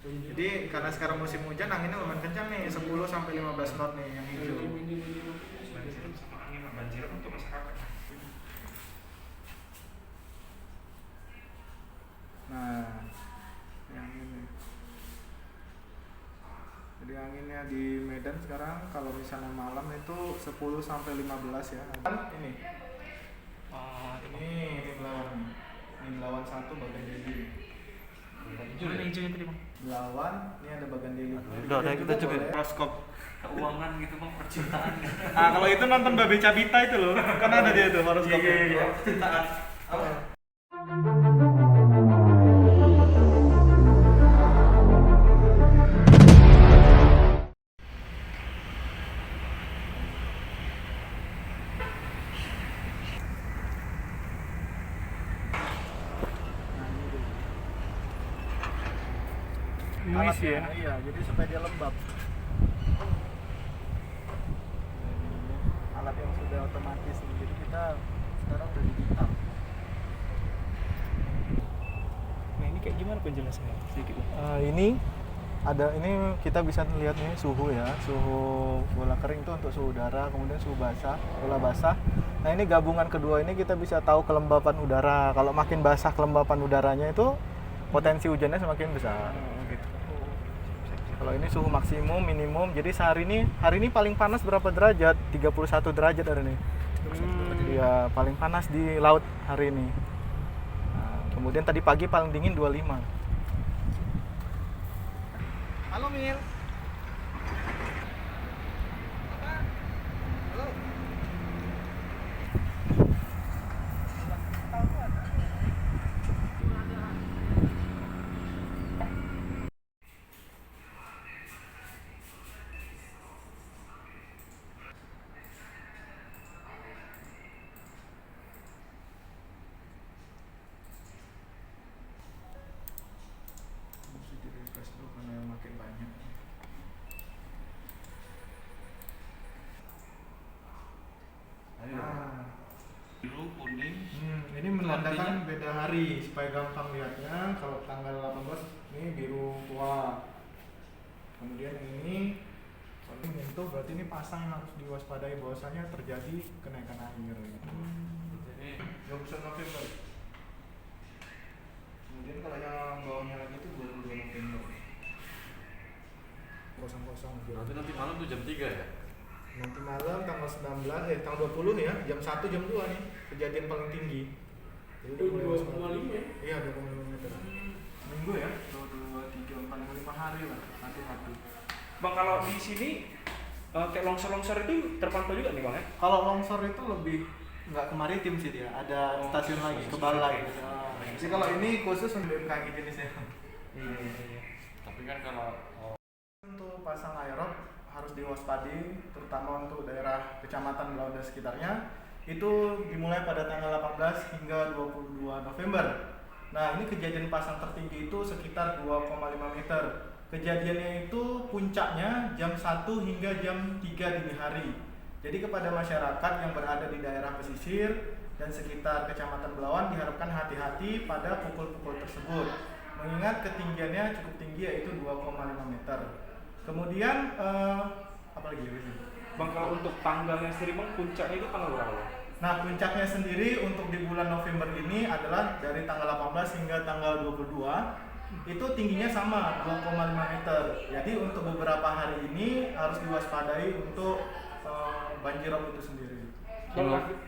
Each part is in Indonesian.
Jadi karena sekarang musim hujan anginnya lumayan kencang nih, 10 sampai 15 knot nih yang hijau. Banjir sama angin, banjir untuk masyarakat. Nah, yang ini. Jadi anginnya di Medan sekarang kalau misalnya malam itu 10 sampai 15 ya. Ini. Ini Belawan. Ini Belawan 1 bagian Deli. Mana hijaunya tadi bang? Belawan, ini ada bagian Deli. Udah kita coba Horoskop. Keuangan gitu bang, percintaan. Ah, kalau itu nonton Babe Cabita itu loh. Kan ada dia tuh horoskopnya. Iya, percintaan. Alatnya, iya, jadi supaya dia lembab. Alat yang sudah otomatis nih, jadi kita sekarang udah digital. Nah ini kayak gimana penjelasannya sedikit? Ini kita bisa lihat nih suhu ya, suhu bola kering itu untuk suhu udara, kemudian suhu basah, bola basah. Nah ini gabungan kedua ini kita bisa tahu kelembapan udara. Kalau makin basah kelembapan udaranya itu potensi hujannya semakin besar. Gitu. Kalau ini suhu maksimum, minimum. Jadi hari ini paling panas berapa derajat? 31 derajat hari ini. Ya, paling panas di laut hari ini. Nah, kemudian tadi pagi paling dingin 25. Halo Mil. Halo. Mesti di refresh dulu karena yang makin banyak. Biru, kuning. Ini menandakan beda hari supaya gampang lihatnya. Kalau tanggal 18 ini biru tua. Kemudian ini kalau ini menyentuh berarti ini pasang yang harus diwaspadai bahwasanya terjadi kenaikan air. Jadi 21 November. Kemudian kalau yang bawahnya lagi itu 22 November. Kosong-kosong gitu. Berarti nanti malam tuh jam 3 ya? Nanti malam tanggal 19 tanggal 20 ya, jam 1 jam 2 nih kejadian paling tinggi. Jadi udah mulai waspada. Iya, 25 meter. Minggu ya, 2, 3, 4, 5 hari lah, hati-hati. bang kalau di sini kayak longsor-longsor itu terpantau juga nih bang ya? Kalau longsor itu lebih nggak ke maritim sih dia, ada stasiun lagi ke Balai. Jadi kalau ini khusus untuk BMKG jenisnya. Iya. Tapi kan kalau Untuk pasang aerop harus diwaspadi, terutama untuk daerah kecamatan Belawan dan sekitarnya. Itu dimulai pada tanggal 18 hingga 22 November. Nah, ini kejadian pasang tertinggi itu sekitar 2,5 meter. Kejadiannya itu puncaknya jam 1 hingga jam 3 dini hari. Jadi kepada masyarakat yang berada di daerah pesisir dan sekitar Kecamatan Belawan diharapkan hati-hati pada pukul-pukul tersebut. Mengingat ketinggiannya cukup tinggi yaitu 2,5 meter. Kemudian apa lagi ya? Bang kalau untuk tanggalnya sendiri bang, puncaknya itu tanggal berapa? Nah, puncaknya sendiri untuk di bulan November ini adalah dari tanggal 18 hingga tanggal 22 itu tingginya sama 2,5 meter. Jadi untuk beberapa hari ini harus diwaspadai untuk banjirop itu sendiri.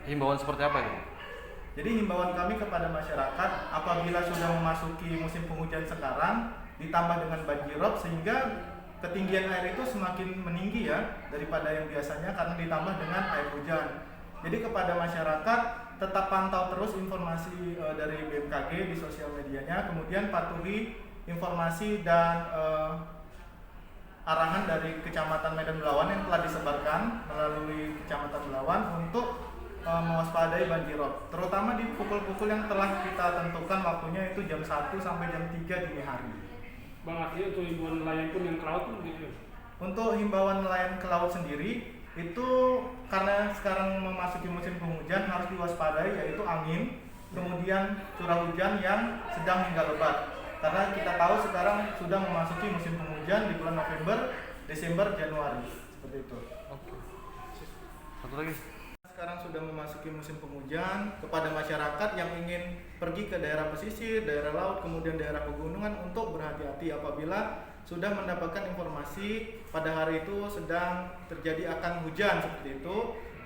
himbauan seperti apa gitu? Jadi himbauan kami kepada masyarakat apabila sudah memasuki musim penghujan sekarang ditambah dengan banjirop sehingga ketinggian air itu semakin meninggi ya daripada yang biasanya karena ditambah dengan air hujan. Jadi kepada masyarakat tetap pantau terus informasi dari BMKG di sosial medianya, kemudian patuhi informasi dan arahan dari Kecamatan Medan Belawan yang telah disebarkan melalui Kecamatan Belawan untuk mewaspadai banjirop, terutama di pukul-pukul yang telah kita tentukan waktunya itu jam 1 sampai jam 3 dini hari. Bang artinya untuk himbauan nelayan pun yang ke laut pun gitu? Untuk himbauan nelayan ke laut sendiri itu karena sekarang memasuki musim penghujan harus diwaspadai yaitu angin, kemudian curah hujan yang sedang hingga lebat. karena kita tahu sekarang sudah memasuki musim penghujan di bulan November, Desember, Januari seperti itu. Oke. Satu lagi. Sekarang sudah memasuki musim penghujan, kepada masyarakat yang ingin pergi ke daerah pesisir, daerah laut, kemudian daerah pegunungan untuk berhati-hati apabila sudah mendapatkan informasi pada hari itu sedang terjadi akan hujan seperti itu,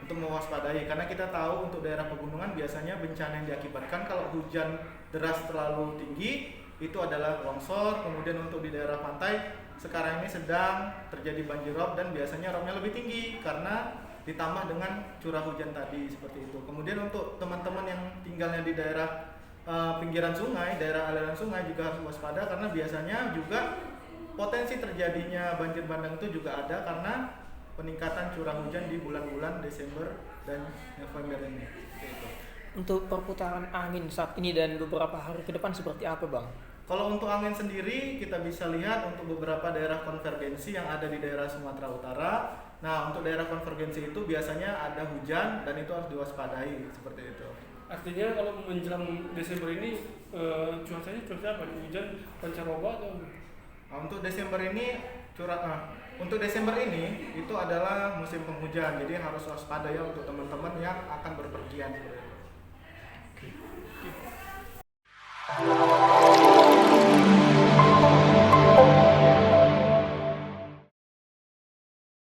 untuk mewaspadai. Karena kita tahu untuk daerah pegunungan biasanya bencana yang diakibatkan kalau hujan deras terlalu tinggi itu adalah longsor. Kemudian untuk di daerah pantai sekarang ini sedang terjadi banjir rob dan biasanya robnya lebih tinggi karena ditambah dengan curah hujan tadi seperti itu. Kemudian untuk teman-teman yang tinggalnya di daerah pinggiran sungai, daerah aliran sungai juga harus waspada karena biasanya juga potensi terjadinya banjir bandang itu juga ada karena peningkatan curah hujan di bulan-bulan Desember dan November ini. Seperti itu. Untuk perputaran angin saat ini dan beberapa hari ke depan seperti apa, Bang? Kalau untuk angin sendiri kita bisa lihat untuk beberapa daerah konvergensi yang ada di daerah Sumatera Utara. Nah, untuk daerah konvergensi itu biasanya ada hujan dan itu harus diwaspadai seperti itu. Artinya kalau menjelang Desember ini cuacanya cuaca apa? Hujan pancaroba atau? Nah, untuk Desember ini untuk Desember ini itu adalah musim penghujan, jadi harus waspada ya untuk teman-teman yang akan berpergian seperti itu.